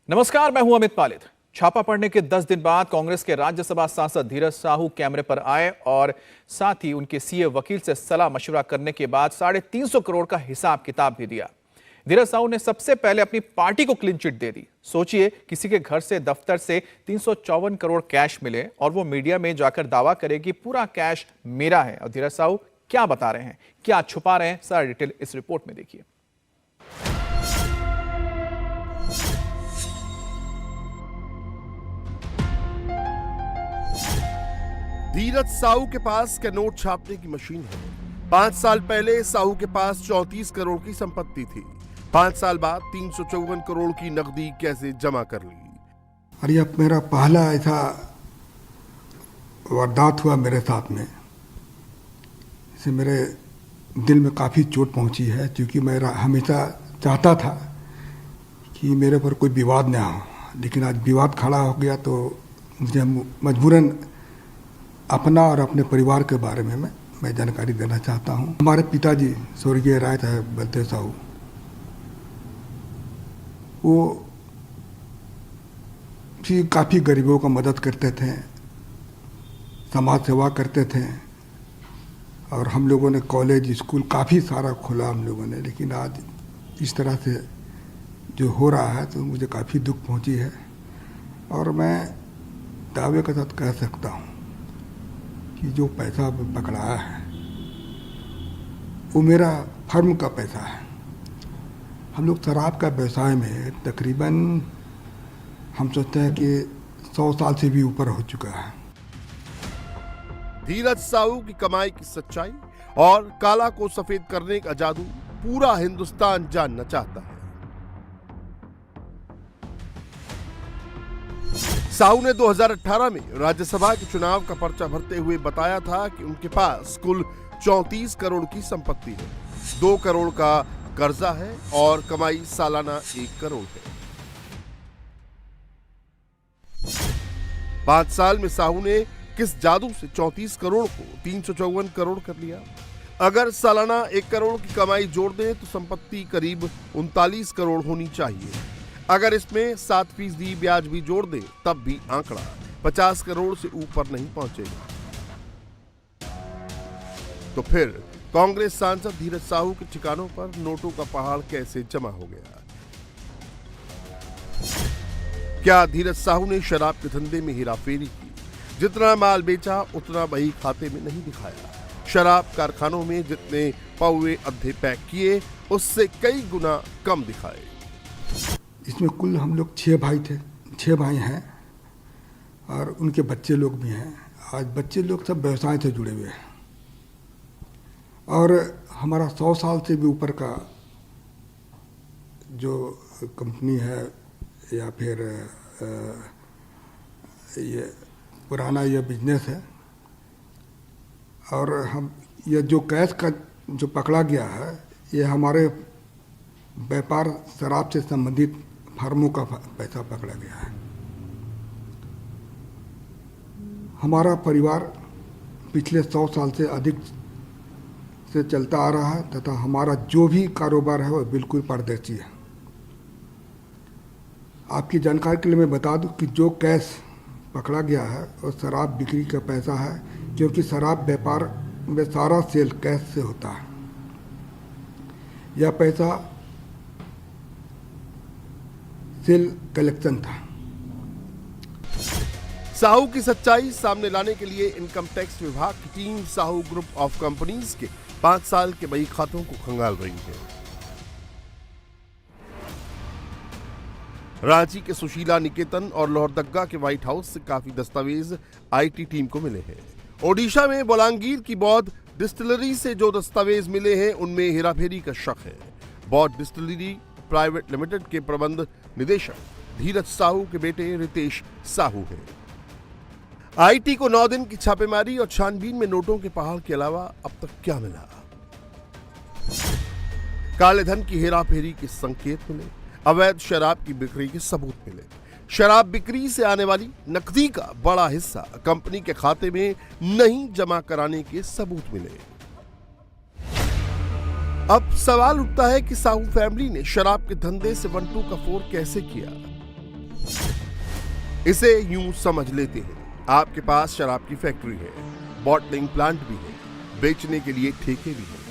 नमस्कार, मैं हूं अमित पालित। छापा पड़ने के 10 दिन बाद कांग्रेस के राज्यसभा सांसद धीरज साहू कैमरे पर आए और साथ ही उनके सीए वकील से सलाह मशवरा करने के बाद 350 करोड़ का हिसाब किताब भी दिया। धीरज साहू ने सबसे पहले अपनी पार्टी को क्लीन चिट दे दी। सोचिए, किसी के घर से दफ्तर से 354 करोड़ कैश मिले और वो मीडिया में जाकर दावा करे कि पूरा कैश मेरा है। और धीरज साहू क्या बता रहे हैं, क्या छुपा रहे हैं, सारा डिटेल इस रिपोर्ट में देखिए। धीरज साहू के पास का नोट छापने की मशीन है। 5 साल पहले साहू के पास 34 करोड़ की संपत्ति थी। 5 साल बाद 354 करोड़ की नकदी कैसे जमा कर ली। और यह मेरा पहला ऐसा वारदात हुआ मेरे साथ में। इससे मेरे दिल में काफ़ी चोट पहुंची है, क्योंकि मैं हमेशा चाहता था कि मेरे पर कोई विवाद ना हो, लेकिन आज विवाद खड़ा हो गया तो मुझे मजबूरन अपना और अपने परिवार के बारे में मैं जानकारी देना चाहता हूं। हमारे पिताजी स्वर्गीय राय साहब बलदेव साहू, वो काफ़ी गरीबों का मदद करते थे, समाज सेवा करते थे, और हम लोगों ने कॉलेज स्कूल काफ़ी सारा खोला हम लोगों ने। लेकिन आज इस तरह से जो हो रहा है तो मुझे काफ़ी दुख पहुंची है। और मैं दावे के साथ कह सकता हूं कि जो पैसा पकड़ाया है वो मेरा फर्म का पैसा है। हम लोग शराब का व्यवसाय में तकरीबन हम सोचते हैं कि 100 साल से भी ऊपर हो चुका है। धीरज साहू की कमाई की सच्चाई और काला को सफेद करने का जादू पूरा हिंदुस्तान जानना चाहता है। साहू ने 2018 में राज्यसभा के चुनाव का पर्चा भरते हुए बताया था कि उनके पास कुल 34 करोड़ की संपत्ति है, 2 करोड़ का कर्जा है और कमाई सालाना 1 करोड़ है। 5 साल में साहू ने किस जादू से 34 करोड़ को 354 करोड़ कर लिया। अगर सालाना 1 करोड़ की कमाई जोड़ दें तो संपत्ति करीब 39 करोड़ होनी चाहिए। अगर इसमें 7% ब्याज भी जोड़ दें तब भी आंकड़ा 50 करोड़ से ऊपर नहीं पहुंचेगा। तो फिर कांग्रेस सांसद धीरज साहू के ठिकानों पर नोटों का पहाड़ कैसे जमा हो गया? क्या धीरज साहू ने शराब के धंधे में हेराफेरी की? जितना माल बेचा उतना बही खाते में नहीं दिखाया। शराब कारखानों में जितने पौवे अद्धे पैक किए उससे कई गुना कम दिखाए। इसमें कुल हम लोग 6 भाई थे, 6 भाई हैं और उनके बच्चे लोग भी हैं। आज बच्चे लोग सब व्यवसाय से जुड़े हुए हैं और हमारा 100 साल से भी ऊपर का जो कंपनी है या फिर ये पुराना ये बिजनेस है। और हम ये जो कैश का जो पकड़ा गया है ये हमारे व्यापार शराब से संबंधित फर्मों का पैसा पकड़ा गया है। हमारा परिवार पिछले 100 साल से अधिक से चलता आ रहा है तथा हमारा जो भी कारोबार है वो बिल्कुल पारदर्शी है। आपकी जानकारी के लिए मैं बता दूं कि जो कैश पकड़ा गया है वो शराब बिक्री का पैसा है, क्योंकि शराब व्यापार में सारा सेल कैश से होता है। यह पैसा सेल कलेक्शन था। साहू की सच्चाई सामने लाने के लिए इनकम टैक्स विभाग की team Sahu group of companies के 5 साल के बही खातों को खंगाल रही है। रांची के सुशीला निकेतन और लोहरदग्गा के व्हाइट हाउस से काफी दस्तावेज आईटी टीम को मिले हैं। ओडिशा में बोलांगीर की बौद्ध डिस्टिलरी से जो दस्तावेज मिले हैं उनमें हेराफेरी का शक है। बौद्ध डिस्टिलरी प्राइवेट लिमिटेड के प्रबंध निदेशक धीरज साहू के बेटे रितेश साहू हैं। आईटी को 9 दिन की छापेमारी और छानबीन में नोटों के पहाड़ के अलावा अब तक क्या मिला? काले धन की हेराफेरी के संकेत मिले, अवैध शराब की बिक्री के सबूत मिले, शराब बिक्री से आने वाली नकदी का बड़ा हिस्सा कंपनी के खाते में नहीं जमा कराने के सबूत मिले। अब सवाल उठता है कि साहू फैमिली ने शराब के धंधे से 1-2 का 4 कैसे किया? इसे यूं समझ लेते हैं, आपके पास शराब की फैक्ट्री है, बॉटलिंग प्लांट भी है, बेचने के लिए ठेके भी हैं।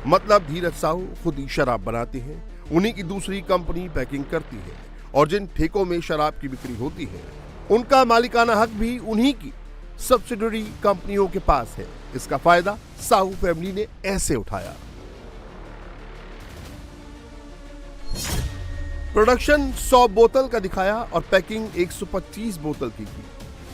मतलब धीरज साहू खुद ही शराब बनाते हैं, उन्हीं की दूसरी कंपनी पैकिंग करती है और जिन ठेकों में शराब की बिक्री होती है उनका मालिकाना हक भी उन्हीं की सब्सिडरी कंपनियों के पास है। इसका फायदा साहू फैमिली ने ऐसे उठाया। प्रोडक्शन 100 बोतल का दिखाया और पैकिंग 125 बोतल की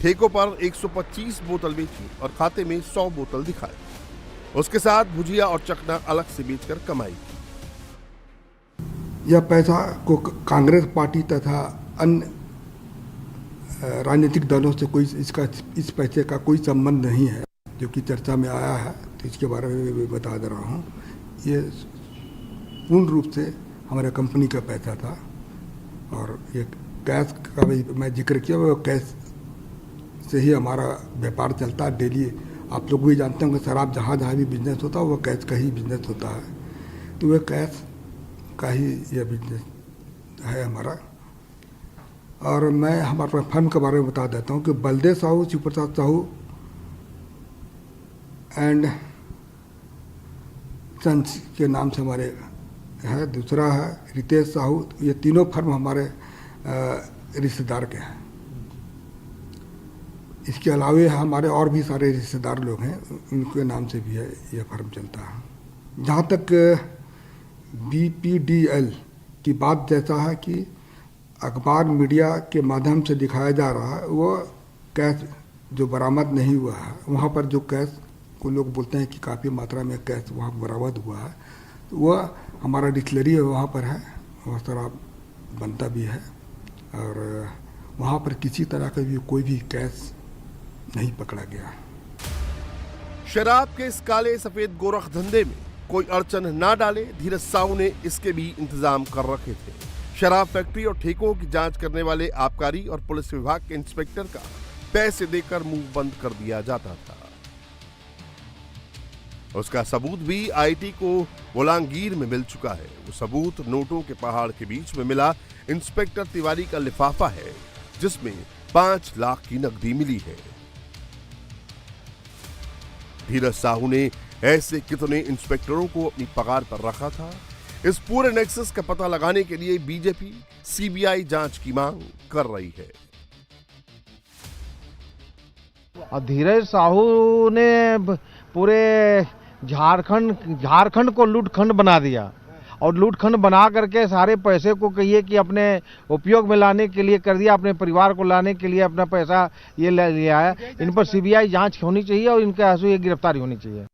ठेकों पर 125 बोतल बेची और खाते में 100 बोतल दिखाए। उसके साथ भुजिया और चखना अलग से बेचकर कमाई की। यह पैसा को कांग्रेस पार्टी तथा अन्य राजनीतिक दलों से कोई इस पैसे का कोई संबंध नहीं है, जो कि चर्चा में आया है, तो इसके बारे में भी बता दे रहा हूँ। ये पूर्ण रूप से हमारे कंपनी का पैसा था और ये कैश का भी मैं जिक्र किया, वो कैश से ही हमारा व्यापार चलता है डेली। आप लोग भी जानते होंगे शराब जहाँ जहाँ भी बिजनेस होता है वो कैश का ही बिजनेस होता है, तो वह कैश का ही यह बिजनेस है हमारा। और मैं हमारे फर्म के बारे में बता देता हूँ कि बलदेव साहू, शिव प्रसाद साहू एंड सन्स के नाम से हमारे है। दूसरा है रितेश साहू। ये तीनों फर्म हमारे रिश्तेदार के हैं। इसके अलावे हमारे और भी सारे रिश्तेदार लोग हैं, उनके नाम से भी है यह फर्म चलता है। जहाँ तक BPDL की बात जैसा है कि अखबार मीडिया के माध्यम से दिखाया जा रहा है, वो कैश जो बरामद नहीं हुआ है, वहाँ पर जो कैश को लोग बोलते हैं कि काफ़ी मात्रा में कैश वहाँ बरामद हुआ है, तो वह हमारा डिस्टिलरी है वहाँ पर है, वह शराब बनता भी है और वहाँ पर किसी तरह का भी कोई भी कैश नहीं पकड़ा गया। शराब के इस काले सफेद गोरख धंधे में कोई अड़चन ना डाले, धीरज साहू ने इसके भी इंतजाम कर रखे थे। शराब फैक्ट्री और ठेकों की जांच करने वाले आबकारी और पुलिस विभाग के इंस्पेक्टर का पैसे देकर मुंह बंद कर दिया जाता था। उसका सबूत भी आईटी को बोलांगीर में मिल चुका है। वो सबूत नोटों के पहाड़ के बीच में मिला इंस्पेक्टर तिवारी का लिफाफा है, जिसमें 5 लाख की नकदी मिली है। धीरज साहू ने ऐसे कितने इंस्पेक्टरों को अपनी पगार पर रखा था? इस पूरे नेक्सस का पता लगाने के लिए बीजेपी सीबीआई जांच की मांग कर रही है। धीरज साहू ने पूरे झारखंड को लूटखंड बना दिया और लूटखंड बना करके सारे पैसे को कहिए कि अपने उपयोग में लाने के लिए कर दिया, अपने परिवार को लाने के लिए अपना पैसा ये ले लिया है। इन पर सीबीआई जांच होनी चाहिए और इनके आंसू ये गिरफ्तारी होनी चाहिए।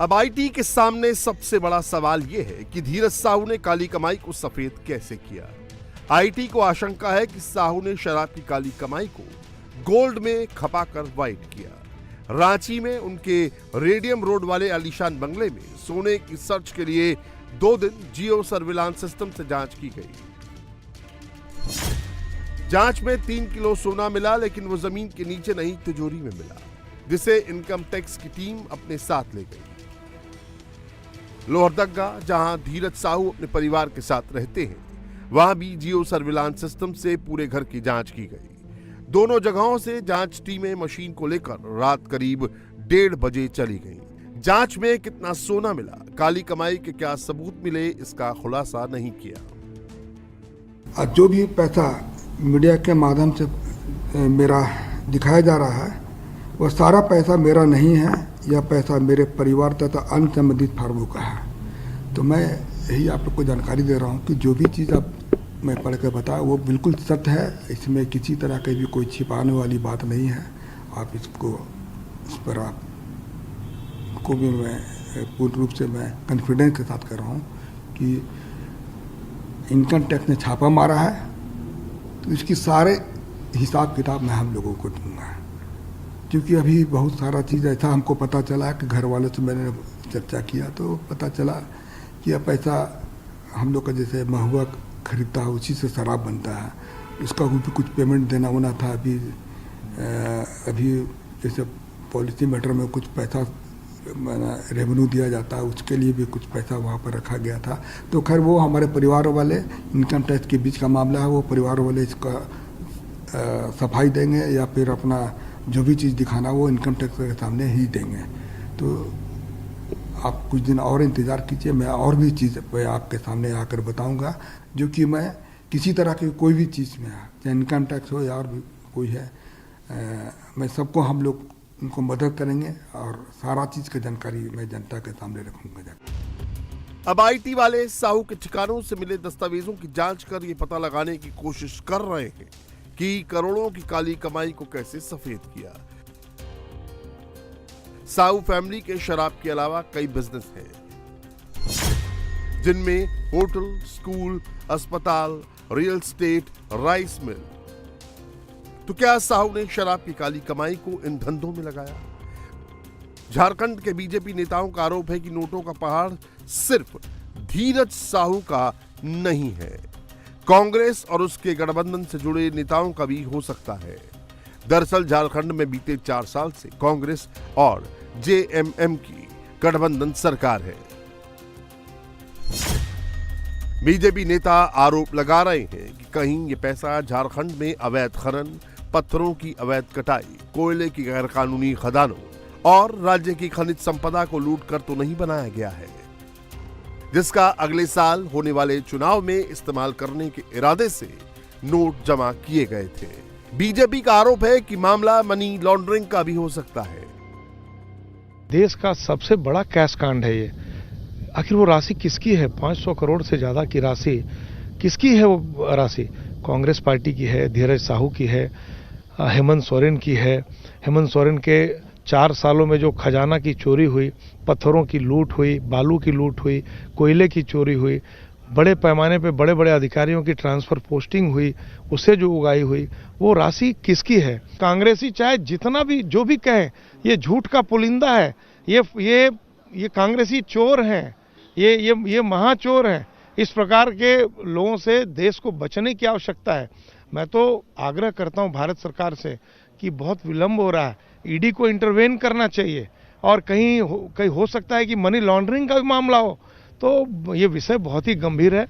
अब आईटी के सामने सबसे बड़ा सवाल यह है कि धीरज साहू ने काली कमाई को सफेद कैसे किया। आईटी को आशंका है कि साहू ने शराब की काली कमाई को गोल्ड में खपाकर व्हाइट किया। रांची में उनके रेडियम रोड वाले आलीशान बंगले में सोने की सर्च के लिए 2 दिन जियो सर्विलांस सिस्टम से जांच की गई। जांच में 3 किलो सोना मिला, लेकिन वो जमीन के नीचे नहीं तिजोरी में मिला, जिसे इनकम टैक्स की टीम अपने साथ ले गई। लोहरदगा, जहां धीरज साहू अपने परिवार के साथ रहते हैं, वहां भी जियो सर्विलांस सिस्टम से पूरे घर की जांच की गई। दोनों जगहों से जांच टीमें मशीन को लेकर रात करीब 1:30 बजे चली गईं। जांच में कितना सोना मिला, काली कमाई के क्या सबूत मिले, इसका खुलासा नहीं किया। जो भी पैसा मीडिया के माध्यम से मेरा दिखाया जा रहा है, वह सारा पैसा मेरा नहीं है। यह पैसा मेरे परिवार तथा अन्य संबंधित फर्मों का है। तो मैं यही आप लोग को जानकारी दे रहा हूँ कि जो भी चीज़ आप मैं पढ़ कर बताया वो बिल्कुल सत्य है। इसमें किसी तरह की भी कोई छिपाने वाली बात नहीं है। आप इसको इस पर आप को भी मैं पूर्ण रूप से मैं कॉन्फिडेंस के साथ कर रहा हूँ कि इनकम टैक्स ने छापा मारा है, तो इसकी सारे हिसाब किताब मैं हम लोगों को दूंगा। क्योंकि अभी बहुत सारा चीज़ ऐसा हमको पता चला कि घर वालों से मैंने चर्चा किया तो पता चला कि यह पैसा हम लोग का जैसे महुआ खरीदता है उसी से शराब बनता है। उसका भी कुछ पेमेंट देना होना था। अभी जैसे पॉलिसी मैटर में कुछ पैसा रेवेन्यू दिया जाता है, उसके लिए भी कुछ पैसा वहाँ पर रखा गया था। तो खैर वो हमारे परिवार वाले, इनकम टैक्स के बीच का मामला है, वो परिवार वाले इसका सफाई देंगे या फिर अपना जो भी चीज़ दिखाना वो इनकम टैक्स के सामने ही देंगे। तो आप कुछ दिन और इंतज़ार कीजिए, मैं और भी चीज़ आपके सामने आकर बताऊंगा, जो कि मैं किसी तरह की कोई भी चीज़ में, चाहे इनकम टैक्स हो या और भी कोई है, मैं सबको, हम लोग उनको मदद करेंगे और सारा चीज़ की जानकारी मैं जनता के सामने रखूंगा। अब आईटी वाले साहू के ठिकानों से मिले दस्तावेजों की जांच कर ये पता लगाने की कोशिश कर रहे हैं कि करोड़ों की काली कमाई को कैसे सफेद किया। साहू फैमिली के शराब के अलावा कई बिजनेस हैं, जिनमें होटल, स्कूल, अस्पताल, रियल एस्टेट, राइस मिल। तो क्या साहू ने शराब की काली कमाई को इन धंधों में लगाया? झारखंड के बीजेपी नेताओं का आरोप है कि नोटों का पहाड़ सिर्फ धीरज साहू का नहीं है, कांग्रेस और उसके गठबंधन से जुड़े नेताओं का भी हो सकता है। दरअसल झारखंड में बीते 4 साल से कांग्रेस और जेएमएम की गठबंधन सरकार है। बीजेपी नेता आरोप लगा रहे हैं कि कहीं ये पैसा झारखंड में अवैध खनन, पत्थरों की अवैध कटाई, कोयले की गैरकानूनी खदानों और राज्य की खनिज संपदा को लूटकर तो नहीं बनाया गया है, जिसका अगले साल होने वाले चुनाव में इस्तेमाल करने के इरादे से नोट जमा किए गए थे। बीजेपी का आरोप है कि मामला मनी लॉन्ड्रिंग का भी हो सकता है। देश का सबसे बड़ा कैश कांड है ये। आखिर वो राशि किसकी है? 500 करोड़ से ज्यादा की राशि किसकी है? वो राशि कांग्रेस पार्टी की है, धीरज साहू की है, हेमंत सोरेन की है। हेमंत सोरेन के 4 सालों में जो खजाना की चोरी हुई, पत्थरों की लूट हुई, बालू की लूट हुई, कोयले की चोरी हुई, बड़े पैमाने पे बड़े बड़े अधिकारियों की ट्रांसफर पोस्टिंग हुई, उससे जो उगाई हुई वो राशि किसकी है? कांग्रेसी चाहे जितना भी जो भी कहें, ये झूठ का पुलिंदा है, ये कांग्रेसी चोर हैं, ये महाचोर हैं। इस प्रकार के लोगों से देश को बचने की आवश्यकता है। मैं तो आग्रह करता हूं भारत सरकार से कि बहुत विलंब हो रहा है, ईडी को इंटरवेन करना चाहिए, और कहीं हो सकता है कि मनी लॉन्ड्रिंग का भी मामला हो, तो ये विषय बहुत ही गंभीर है।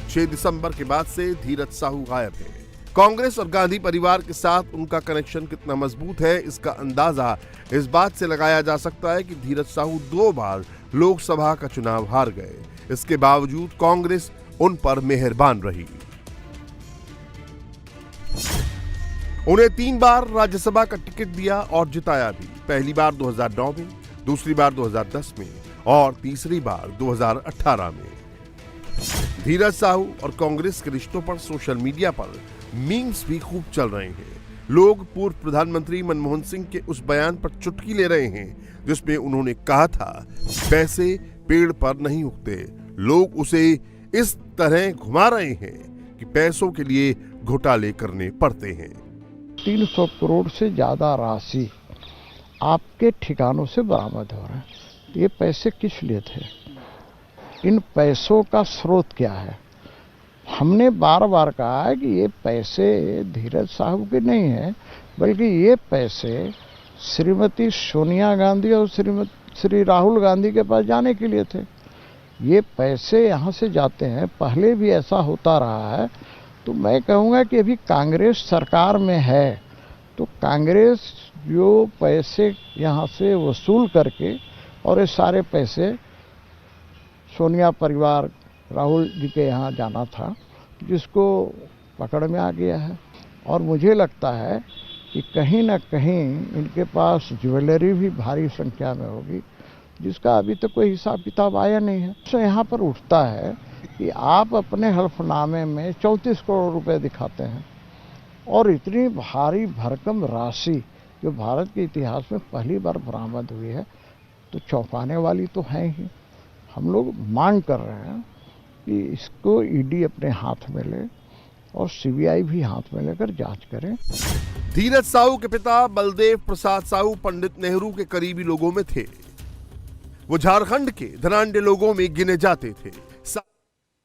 6 दिसंबर के बाद से धीरज साहू गायब है। कांग्रेस और गांधी परिवार के साथ उनका कनेक्शन कितना मजबूत है, इसका अंदाजा इस बात से लगाया जा सकता है कि धीरज साहू 2 बार लोकसभा का चुनाव हार गए। इसके बावजूद कांग्रेस उन पर मेहरबान रही। उन्हें 3 बार राज्यसभा का टिकट दिया और जिताया भी। पहली बार 2009 में, दूसरी बार 2010 में और तीसरी बार 2018 में। धीरज साहू और कांग्रेस के रिश्तों पर सोशल मीडिया पर मीम्स भी खूब चल रहे हैं। लोग पूर्व प्रधानमंत्री मनमोहन सिंह के उस बयान पर चुटकी ले रहे हैं जिसमें उन्होंने कहा था, पैसे पेड़ पर नहीं उगते। लोग उसे इस तरह घुमा रहे हैं कि पैसों के लिए घोटाले करने पड़ते हैं। 300 करोड़ से ज्यादा राशि आपके ठिकानों से बरामद हो रहा है। ये पैसे किस लिए थे? इन पैसों का स्रोत क्या है? हमने बार बार कहा है कि ये पैसे धीरज साहू के नहीं हैं, बल्कि ये पैसे श्रीमती सोनिया गांधी और श्री राहुल गांधी के पास जाने के लिए थे। ये पैसे यहाँ से जाते हैं, पहले भी ऐसा होता रहा है। तो मैं कहूँगा कि अभी कांग्रेस सरकार में है, तो कांग्रेस जो पैसे यहाँ से वसूल करके, और ये सारे पैसे सोनिया परिवार राहुल जी के यहाँ जाना था, जिसको पकड़ में आ गया है। और मुझे लगता है कि कहीं ना कहीं इनके पास ज्वेलरी भी भारी संख्या में होगी, जिसका अभी तक कोई हिसाब किताब आया नहीं है। तो यहाँ पर उठता है कि आप अपने हल्फनामे में 34 करोड़ रुपए दिखाते हैं, और इतनी भारी भरकम राशि जो भारत के इतिहास में पहली बार बरामद हुई है, तो चौंकाने वाली तो है ही। हम लोग मांग कर रहे हैं कि इसको ईडी अपने हाथ में ले और सीबीआई भी हाथ में लेकर जांच करे। धीरज साहू के पिता बलदेव प्रसाद साहू पंडित नेहरू के करीबी लोगों में थे। वो झारखंड के धनाढ्य लोगों में गिने जाते थे।